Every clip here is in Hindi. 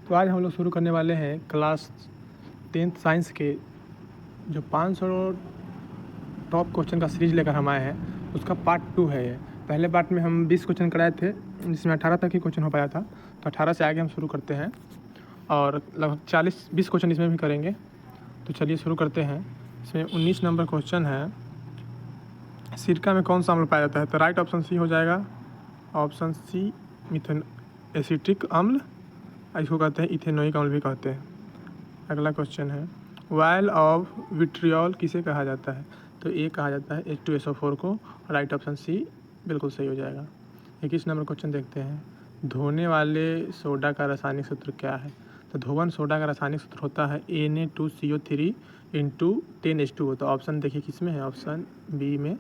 तो आज हम लोग शुरू करने वाले हैं क्लास 10th साइंस के जो 500 टॉप क्वेश्चन का सीरीज लेकर हम आए हैं, उसका पार्ट 2 है ये। पहले पार्ट में हम 20 क्वेश्चन कराए थे, जिसमें 18 तक ही क्वेश्चन हो पाया था, तो 18 से आगे हम शुरू करते हैं और लगभग 40-20 क्वेश्चन इसमें भी करेंगे। तो चलिए शुरू करते हैं। इसमें 19 नंबर क्वेश्चन है, सिरका में कौन सा अम्ल पाया जाता है? तो राइट ऑप्शन सी हो जाएगा, ऑप्शन सी मिथेन एसिटिक अम्ल, इसको कहते हैं इथेनोइक अम्ल भी कहते हैं। अगला क्वेश्चन है, वायल ऑफ विट्रियोल किसे कहा जाता है? तो ए कहा जाता है H2SO4 को। राइट ऑप्शन सी बिल्कुल सही हो जाएगा। 21 नंबर क्वेश्चन देखते हैं, धोने वाले सोडा का रासायनिक सूत्र क्या है? तो धोवन सोडा का रासायनिक सूत्र होता है Na2CO3 इंटू 10H2O। तो ऑप्शन देखिए किस में है, ऑप्शन बी में,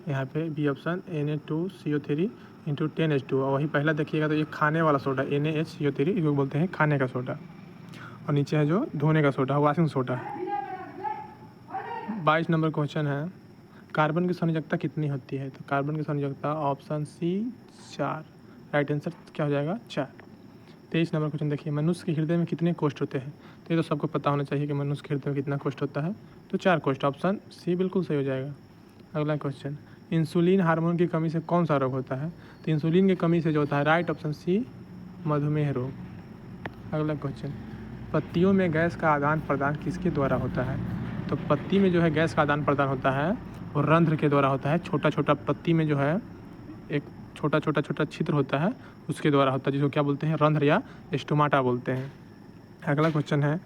यहाँ पे B option Na2CO3 into 10H2O। और वही पहला देखिएगा तो ये खाने वाला सोडा NaHCO3, इसको बोलते हैं खाने का सोडा, और नीचे है जो धोने का soda, washing soda. 22 number question है, कार्बन की संयोजकता कितनी होती है? तो कार्बन की संयोजकता ऑप्शन सी 4। राइट आंसर क्या हो जाएगा? 4। 23 नंबर क्वेश्चन देखिए, मनुष्य के हृदय में कितने कोष्ठ होते हैं? तो ये तो सबको पता होना चाहिए कि मनुष्य के हृदय में कितना कोष्ठ होता है, तो 4 कोष्ठ, ऑप्शन सी बिल्कुल सही हो जाएगा। अगला क्वेश्चन, इंसुलिन हार्मोन की कमी से कौन सा रोग होता है? तो इंसुलिन की कमी से जो होता है, राइट ऑप्शन सी मधुमेह रोग। अगला क्वेश्चन, पत्तियों में गैस का आदान प्रदान किसके द्वारा होता है? तो पत्ती में जो है गैस का आदान प्रदान होता है वो रंध्र के द्वारा होता है। छोटा छोटा पत्ती में जो है एक छोटा छोटा छिद्र होता है, उसके द्वारा होता है, जिसको क्या बोलते हैं, रंध्र या स्टोमाटा बोलते हैं। अगला क्वेश्चन है,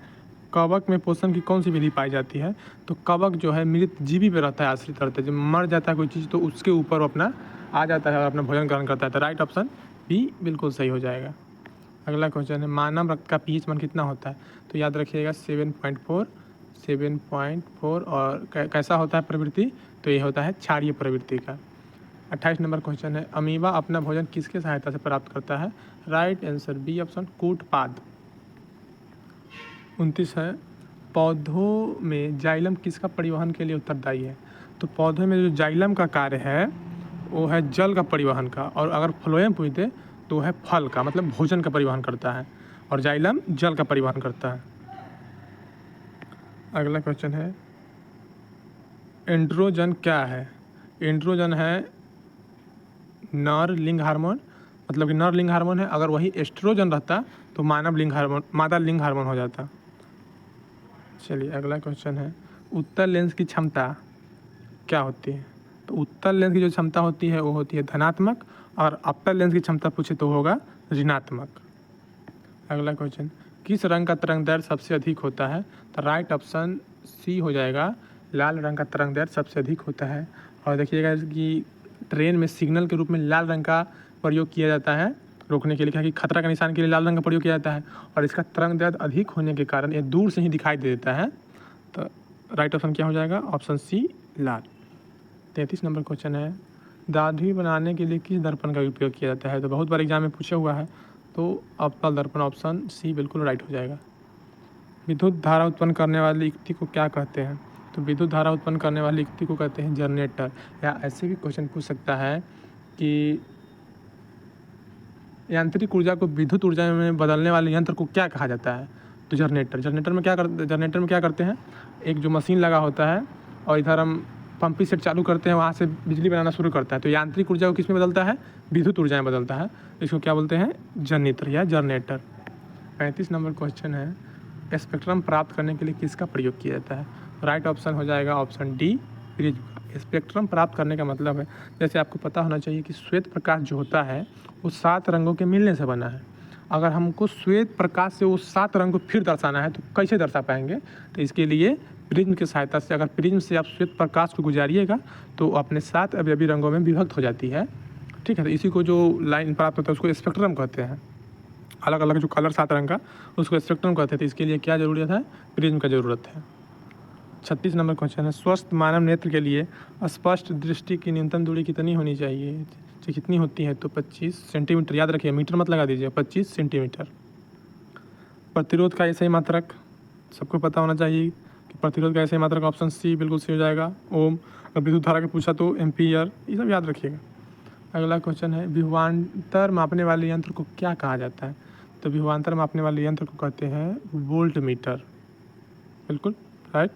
कवक में पोषण की कौन सी विधि पाई जाती है? तो कवक जो है मृत जीवी पे रहता है, आश्रित रहता है। जब मर जाता है कोई चीज़ तो उसके ऊपर वो अपना आ जाता है और अपना भोजन ग्रहण करता है। तो राइट ऑप्शन बी बिल्कुल सही हो जाएगा। अगला क्वेश्चन है, मानव रक्त का पीएच मान कितना होता है? तो याद रखिएगा 7.4 और कैसा होता है प्रवृत्ति? तो ये होता है क्षारीय प्रवृत्ति का। 28 नंबर क्वेश्चन है, अमीबा अपना भोजन किसके सहायता से प्राप्त करता है? राइट आंसर बी ऑप्शन कूटपाद। 29 है, पौधों में जाइलम किसका परिवहन के लिए उत्तरदायी है? तो पौधों में जो जाइलम का कार्य है वो है जल का परिवहन का, और अगर फ्लोएम पूछते तो है फल का, मतलब भोजन का परिवहन करता है, और जाइलम जल का परिवहन करता है। अगला क्वेश्चन है, एंड्रोजन क्या है? एंड्रोजन है नर लिंग हार्मोन, मतलब कि नर लिंग हार्मोन है। अगर वही एस्ट्रोजन रहता तो मानव लिंग हार्मोन, मादा लिंग हार्मोन हो जाता। चलिए अगला क्वेश्चन है, उत्तल लेंस की क्षमता क्या होती है? तो उत्तल लेंस की जो क्षमता होती है वो होती है धनात्मक, और अवतल लेंस की क्षमता पूछे तो होगा ऋणात्मक। अगला क्वेश्चन, किस रंग का तरंग दैर्ध्य सबसे अधिक होता है? तो राइट ऑप्शन सी हो जाएगा, लाल रंग का तरंग दैर्ध्य सबसे अधिक होता है। और देखिएगा कि ट्रेन में सिग्नल के रूप में लाल रंग का प्रयोग किया जाता है रोकने के लिए, क्या कि खतरा का निशान के लिए लाल रंग का प्रयोग किया जाता है, और इसका तरंग दैर्ध्य अधिक होने के कारण ये दूर से ही दिखाई दे देता है। तो राइट ऑप्शन क्या हो जाएगा? ऑप्शन सी लाल। 33 नंबर क्वेश्चन है, दाढ़ी बनाने के लिए किस दर्पण का उपयोग किया जाता है? तो बहुत बार एग्जाम में पूछा हुआ है, तो अवतल दर्पण, ऑप्शन सी बिल्कुल राइट हो जाएगा। विद्युत धारा उत्पन्न करने वाली युक्ति को क्या कहते हैं? तो विद्युत धारा उत्पन्न करने वाली युक्ति को कहते हैं जनरेटर। या ऐसे भी क्वेश्चन पूछ सकता है कि यांत्रिक ऊर्जा को विद्युत ऊर्जा में बदलने वाले यंत्र को क्या कहा जाता है? तो जनरेटर। जनरेटर में क्या करते हैं, एक जो मशीन लगा होता है और इधर हम पंपिंग सेट चालू करते हैं, वहाँ से बिजली बनाना शुरू करता है। तो यांत्रिक ऊर्जा को किस में बदलता है? विद्युत ऊर्जा में बदलता है। इसको क्या बोलते हैं? जनरेटर या जनरेटर। 35 नंबर क्वेश्चन है, स्पेक्ट्रम प्राप्त करने के लिए किसका प्रयोग किया जाता है? राइट ऑप्शन हो जाएगा ऑप्शन डी प्रिज्म। स्पेक्ट्रम प्राप्त करने का मतलब है, जैसे आपको पता होना चाहिए कि श्वेत प्रकाश जो होता है वो 7 रंगों के मिलने से बना है। अगर हमको श्वेत प्रकाश से वो 7 रंग को फिर दर्शाना है तो कैसे दर्शा पाएंगे? तो इसके लिए प्रिज्म की सहायता से, अगर प्रिज्म से आप श्वेत प्रकाश को गुजारिएगा तो अपने 7 अवयवी रंगों में विभक्त हो जाती है। ठीक है, तो इसी को जो लाइन प्राप्त होता है उसको स्पेक्ट्रम कहते हैं। अलग अलग जो कलर 7 रंग का, उसको स्पेक्ट्रम कहते हैं। तो इसके लिए क्या ज़रूरत है? प्रिज्म का ज़रूरत है। 36 नंबर क्वेश्चन है, स्वस्थ मानव नेत्र के लिए स्पष्ट दृष्टि की न्यूनतम दूरी कितनी होनी चाहिए? जो कितनी होती है? तो 25 सेंटीमीटर। याद रखिए, मीटर मत लगा दीजिए, 25 सेंटीमीटर। प्रतिरोध का ऐसे ही मात्रक, सबको पता होना चाहिए कि प्रतिरोध का ऐसे ही मात्रक ऑप्शन सी बिल्कुल सही हो जाएगा, ओम। और विद्युत धारा का पूछा तो एम्पीयर, ये सब याद रखिएगा। अगला क्वेश्चन है, विभवांतर मापने वाले यंत्र को क्या कहा जाता है? तो विभवांतर मापने वाले यंत्र को कहते हैं वोल्ट मीटर। बिल्कुल राइट।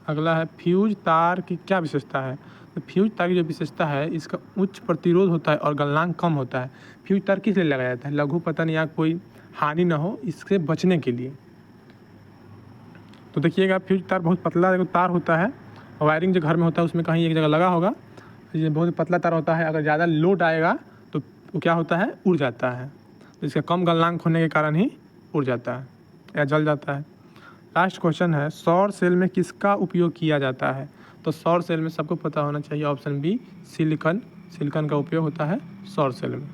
अगला है फ्यूज तार की क्या विशेषता है। तो फ्यूज तार की जो विशेषता है, इसका उच्च प्रतिरोध होता है और गलनांक कम होता है। फ्यूज तार किस लिए लगाया जाता है? लघु पतन या कोई हानि ना हो इससे बचने के लिए। तो देखिएगा फ्यूज तार बहुत पतला तार होता है, वायरिंग जो घर में होता है उसमें कहीं एक जगह लगा होगा, ये बहुत पतला तार होता है, अगर ज़्यादा लोड आएगा तो वो क्या होता है, उड़ जाता है। तो इसका कम गलनांक होने के कारण ही उड़ जाता है या जल जाता है। लास्ट क्वेश्चन है, सौर सेल में किसका उपयोग किया जाता है। तो सौर सेल में सबको पता होना चाहिए, ऑप्शन बी सिलिकॉन। सिलिकॉन का उपयोग होता है सौर सेल में।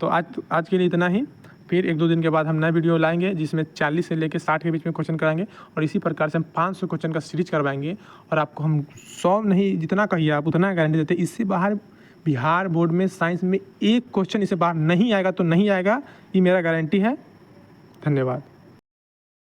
तो आज के लिए इतना ही। फिर 1-2 दिन के बाद हम नए वीडियो लाएंगे जिसमें 40 से लेकर 60 के बीच में क्वेश्चन कराएंगे और इसी प्रकार से हम 500 क्वेश्चन का सीरीज करवाएंगे और आपको हम 100 नहीं जितना कहिए आप उतना गारंटी देते हैं। इससे बाहर बिहार बोर्ड में साइंस में एक क्वेश्चन इससे बाहर नहीं आएगा तो नहीं आएगा, ये मेरा गारंटी है। धन्यवाद।